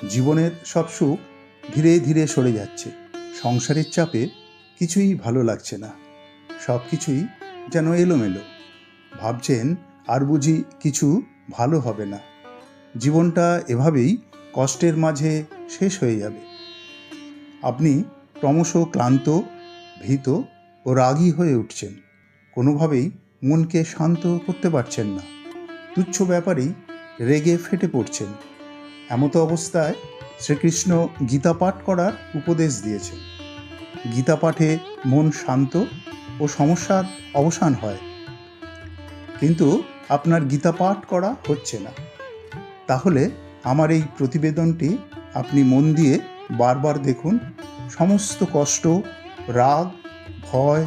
জীবনের সব সুখ ধীরে ধীরে সরে যাচ্ছে। সংসারের চাপে কিছুই ভালো লাগছে না। সব কিছুই যেন এলোমেলো। ভাবছেন আর বুঝি কিছু ভালো হবে না। জীবনটা এভাবেই কষ্টের মাঝে শেষ হয়ে যাবে। আপনি ক্রমশ ক্লান্ত, ভীত ও রাগী হয়ে উঠছেন। কোনোভাবেই মনকে শান্ত করতে পারছেন না। তুচ্ছ ব্যাপারেই রেগে ফেটে পড়ছেন। এমতো অবস্থায় শ্রীকৃষ্ণ গীতা পাঠ করার উপদেশ দিয়েছেন। গীতা পাঠে মন শান্ত ও সমস্যার অবসান হয়। কিন্তু আপনার গীতা পাঠ করা হচ্ছে না। তাহলে আমার এই প্রতিবেদনটি আপনি মন দিয়ে বারবার দেখুন। সমস্ত কষ্ট, রাগ, ভয়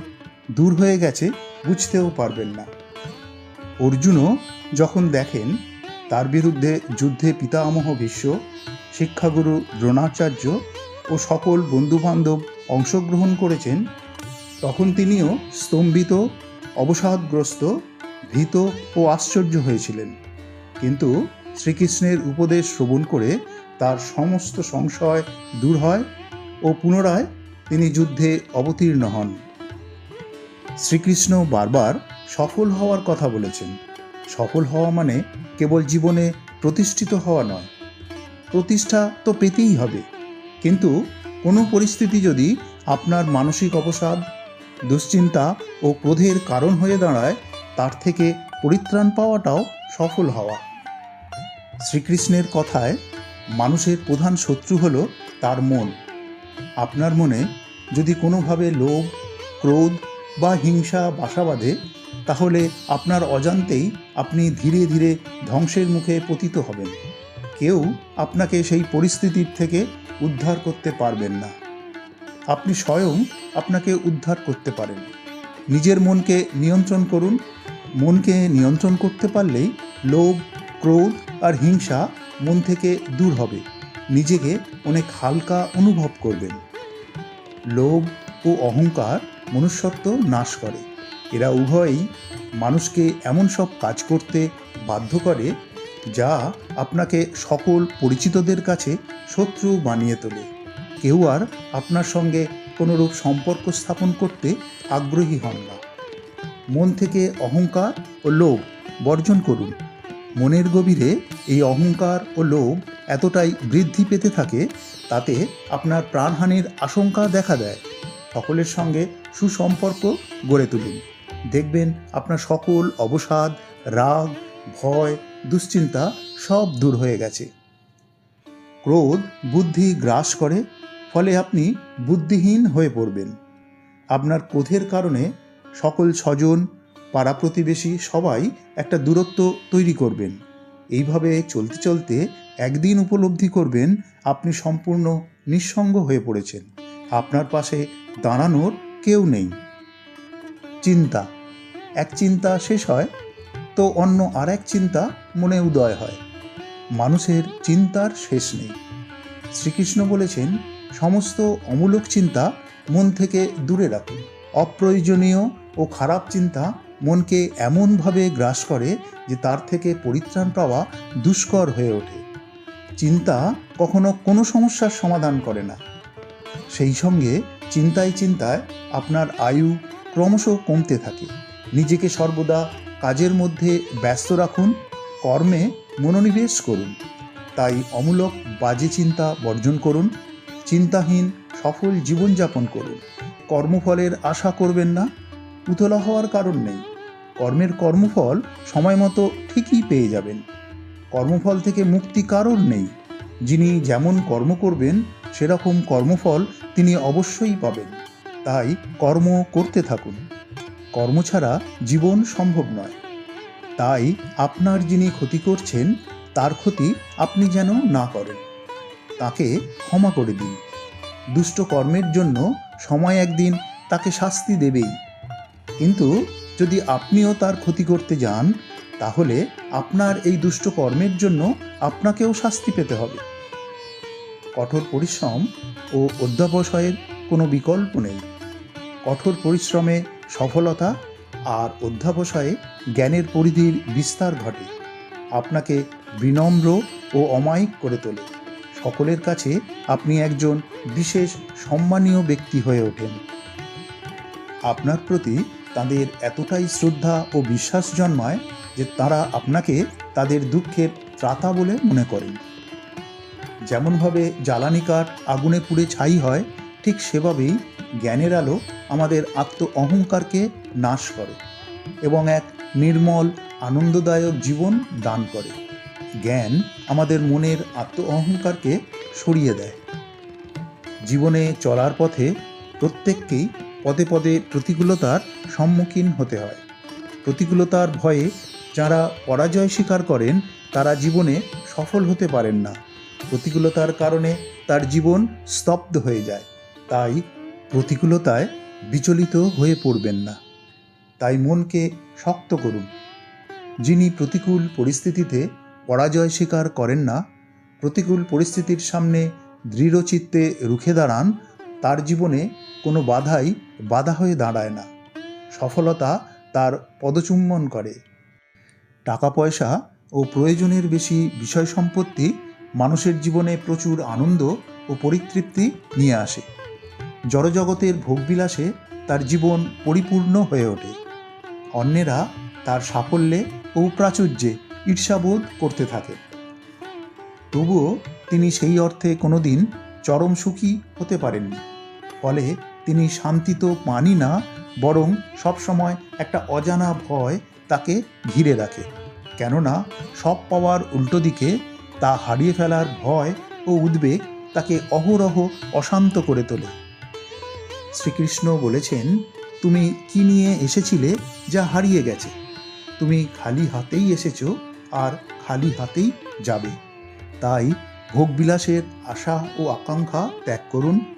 দূর হয়ে গেছে, বুঝতেও পারবেন না। অর্জুনও যখন দেখেন তার বিরুদ্ধে যুদ্ধে পিতামহ ভীষ্ম, শিক্ষাগুরু দ্রোণাচার্য ও সকল বন্ধুবান্ধব অংশগ্রহণ করেছেন, তখন তিনিও স্তম্ভিত, অবসাদগ্রস্ত, ভীত ও আশ্চর্য হয়েছিলেন। কিন্তু শ্রীকৃষ্ণের উপদেশ শ্রবণ করে তার সমস্ত সংশয় দূর হয় ও পুনরায় তিনি যুদ্ধে অবতীর্ণ হন। শ্রীকৃষ্ণ বারবার সফল হওয়ার কথা বলেছেন। সফল হওয়া মানে কেবল জীবনে প্রতিষ্ঠিত হওয়া নয়। প্রতিষ্ঠা তো পেতেই হবে, কিন্তু কোনো পরিস্থিতি যদি আপনার মানসিক অবসাদ, দুশ্চিন্তা ও ক্রোধের কারণ হয়ে দাঁড়ায়, তার থেকে পরিত্রাণ পাওয়াটাও সফল হওয়া। শ্রীকৃষ্ণের কথায় মানুষের প্রধান শত্রু হলো তার মন। আপনার মনে যদি কোনোভাবে লোভ, ক্রোধ বা হিংসা বাসা বাঁধে, তাহলে আপনার অজান্তেই আপনি ধীরে ধীরে ধ্বংসের মুখে পতিত হবেন। কেউ আপনাকে সেই পরিস্থিতির থেকে উদ্ধার করতে পারবেন না। আপনি স্বয়ং আপনাকে উদ্ধার করতে পারেন। নিজের মনকে নিয়ন্ত্রণ করুন। মনকে নিয়ন্ত্রণ করতে পারলেই লোভ, ক্রোধ আর হিংসা মন থেকে দূর হবে। নিজেকে অনেক হালকা অনুভব করবেন। লোভ ও অহংকার মনুষ্যত্ব নাশ করে। এরা উভয়ই মানুষকে এমন সব কাজ করতে বাধ্য করে যা আপনাকে সকল পরিচিতদের কাছে শত্রু বানিয়ে তোলে। কেউ আর আপনার সঙ্গে কোনোরূপ সম্পর্ক স্থাপন করতে আগ্রহী হন না। মন থেকে অহংকার ও লোভ বর্জন করুন। মনের গভীরে এই অহংকার ও লোভ এতটাই বৃদ্ধি পেতে থাকে, তাতে আপনার প্রাণহানির আশঙ্কা দেখা দেয়। সকলের সঙ্গে সুসম্পর্ক গড়ে তুলুন। দেখবেন আপনার সকল অবসাদ, রাগ, ভয়, দুশ্চিন্তা সব দূর হয়ে গেছে। ক্রোধ বুদ্ধি গ্রাস করে, ফলে আপনি বুদ্ধিহীন হয়ে পড়বেন। আপনার ক্রোধের কারণে সকল স্বজন, পাড়া প্রতিবেশী সবাই একটা দূরত্ব তৈরি করবেন। এইভাবে চলতে চলতে একদিন উপলব্ধি করবেন আপনি সম্পূর্ণ নিঃসঙ্গ হয়ে পড়েছেন। আপনার পাশে দাঁড়ানোর কেউ নেই। চিন্তা, এক চিন্তা শেষ হয় তো অন্য আর এক চিন্তা মনে উদয় হয়। মানুষের চিন্তার শেষ নেই। শ্রীকৃষ্ণ বলেছেন, সমস্ত অমূলক চিন্তা মন থেকে দূরে রাখুন। অপ্রয়োজনীয় ও খারাপ চিন্তা মনকে এমনভাবে গ্রাস করে যে তার থেকে পরিত্রাণ পাওয়া দুষ্কর হয়ে ওঠে। চিন্তা কখনো কোনো সমস্যার সমাধান করে না। সেই সঙ্গে চিন্তায় চিন্তায় আপনার আয়ু ক্রমশ কমতে থাকে। নিজেকে সর্বদা কাজের মধ্যে ব্যস্ত রাখুন, কর্মে মনোনিবেশ করুন। তাই অমূলক বাজে চিন্তা বর্জন করুন। চিন্তাহীন সফল জীবনযাপন করুন। কর্মফলের আশা করবেন না। উতলা হওয়ার কারণ নেই। কর্মের কর্মফল সময় মতো ঠিকই পেয়ে যাবেন। কর্মফল থেকে মুক্তি কারোর নেই। যিনি যেমন কর্ম করবেন সেরকম কর্মফল তিনি অবশ্যই পাবেন। তাই কর্ম করতে থাকুন। কর্ম ছাড়া জীবন সম্ভব নয়। তাই আপনার যিনি ক্ষতি করছেন তার ক্ষতি আপনি যেন না করেন। তাকে ক্ষমা করে দিন। দুষ্ট কর্মের জন্য সময় একদিন তাকে শাস্তি দেবেই। কিন্তু যদি আপনিও তার ক্ষতি করতে যান, তাহলে আপনার এই দুষ্ট কর্মের জন্য আপনাকেও শাস্তি পেতে হবে। কঠোর পরিশ্রম ও অধ্যবসায়ের কোনো বিকল্প নেই। কঠোর পরিশ্রমে সফলতা আর অধ্যবসায়ে জ্ঞানের পরিধির বিস্তার ঘটে। আপনাকে বিনম্র ও অমায়িক করে তোলে। সকলের কাছে আপনি একজন বিশেষ সম্মানীয় ব্যক্তি হয়ে ওঠেন। আপনার প্রতি তাদের এতটাই শ্রদ্ধা ও বিশ্বাস জন্মায় যে তারা আপনাকে তাদের দুঃখের ত্রাতা বলে মনে করেন। যেমনভাবে জ্বালানি কাঠ আগুনে পুড়ে ছাই হয়, ঠিক সেভাবেই জ্ঞানের আলো আমাদের আত্ম অহংকারকে নাশ করে এবং এক নির্মল আনন্দদায়ক জীবন দান করে। জ্ঞান আমাদের মনের আত্ম অহংকারকে সরিয়ে দেয়। জীবনে চলার পথে প্রত্যেককেই পদে পদে প্রতিকূলতার সম্মুখীন হতে হয়। প্রতিকূলতার ভয়ে যারা পরাজয় স্বীকার করেন তারা জীবনে সফল হতে পারেন না। প্রতিকূলতার কারণে তার জীবন স্তব্ধ হয়ে যায়। তাই প্রতিকূলতায় বিচলিত হয়ে পড়বেন না। তাই মনকে শক্ত করুন। যিনি প্রতিকূল পরিস্থিতিতে পরাজয় স্বীকার করেন না, প্রতিকূল পরিস্থিতির সামনে দৃঢ়চিত্তে রুখে দাঁড়ান, তার জীবনে কোনো বাধাই বাধা হয়ে দাঁড়ায় না। সফলতা তার পদচুম্বন করে। টাকা পয়সা ও প্রয়োজনের বেশি বিষয় সম্পত্তি মানুষের জীবনে প্রচুর আনন্দ ও পরিতৃপ্তি নিয়ে আসে। জড়জগতের ভোগবিলাসে তার জীবন পরিপূর্ণ হয়ে ওঠে। অন্যেরা তার সাফল্যে ও প্রাচুর্যে ঈর্ষাবোধ করতে থাকে। তবুও তিনি সেই অর্থে কোনোদিন চরম সুখী হতে পারেননি। ফলে তিনি শান্তি তো পানই না, বরং সবসময় একটা অজানা ভয় তাকে ঘিরে রাখে। কেননা সব পাওয়ার উল্টো দিকে তা হারিয়ে ফেলার ভয় ও উদ্বেগ তাকে অহরহ অশান্ত করে তোলে। শ্রীকৃষ্ণ বলেছেন, তুমি কি নিয়ে এসেছিলে যা হারিয়ে গেছে? তুমি খালি হাতেই এসেছো আর খালি হাতেই যাবে। তাই ভোগবিলাসের আশা ও আকাঙ্ক্ষা ত্যাগ করুন।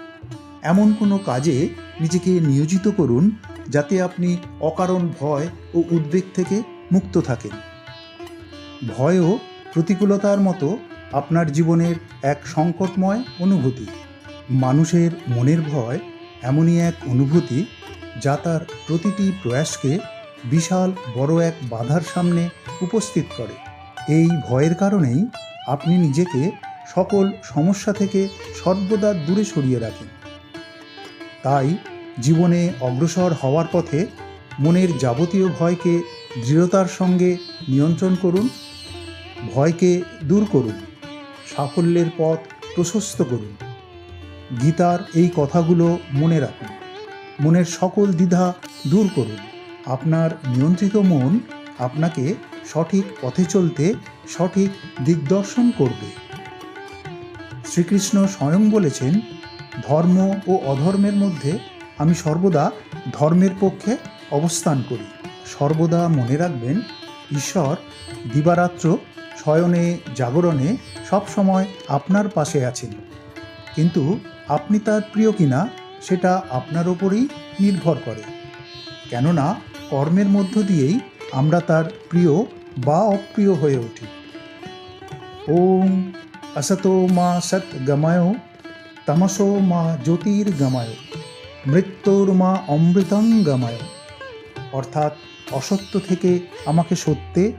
এমন কোনো কাজে নিজেকে নিয়োজিত করুন যাতে আপনি অকারণ ভয় ও উদ্বেগ থেকে মুক্ত থাকেন। ভয়ও প্রতিকূলতার মতো আপনার জীবনের এক সংকটময় অনুভূতি। মানুষের মনের ভয় এমনই এক অনুভূতি যা তার প্রতিটি প্রয়াসকে বিশাল বড় এক বাধার সামনে উপস্থিত করে। এই ভয়ের কারণেই আপনি নিজেকে সকল সমস্যা থেকে সর্বদা দূরে সরিয়ে রাখেন। তাই জীবনে অগ্রসর হওয়ার পথে মনের যাবতীয় ভয়কে দৃঢ়তার সঙ্গে নিয়ন্ত্রণ করুন। ভয়কে দূর করুন, সাফল্যের পথ প্রশস্ত করুন। গীতার এই কথাগুলো মনে রাখুন। মনের সকল দ্বিধা দূর করুন। আপনার নিয়ন্ত্রিত মন আপনাকে সঠিক পথে চলতে সঠিক দিগদর্শন করবে। শ্রীকৃষ্ণ স্বয়ং বলেছেন, ধর্ম ও অধর্মের মধ্যে আমি সর্বদা ধর্মের পক্ষে অবস্থান করি। সর্বদা মনে রাখবেন, ঈশ্বর দিবারাত্র শয়নে জাগরণে সবসময় আপনার পাশে আছেন। কিন্তু আপনি তার প্রিয় কিনা সেটা আপনার ওপরেই নির্ভর করে। কেননা কর্মের মধ্য দিয়েই আমরা তার প্রিয় বা অপ্রিয় হয়ে উঠি। ওম असतो मा सत गमय तमसो मा ज्योतिर्गमय মৃত্যুর্মা অমৃতং গময়। অর্থাৎ অসত্য থেকে আমাকে সত্যে,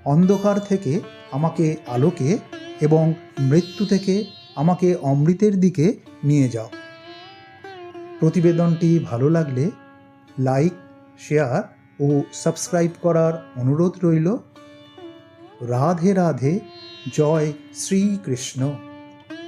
অন্ধকার থেকে আমাকে আলোকে এবং মৃত্যু থেকে আমাকে অমৃতের দিকে নিয়ে যাও। প্রতিবেদনটি ভালো লাগলে লাইক, শেয়ার ও সাবস্ক্রাইব করার অনুরোধ রইল। রাধে রাধে। জয় শ্রীকৃষ্ণ।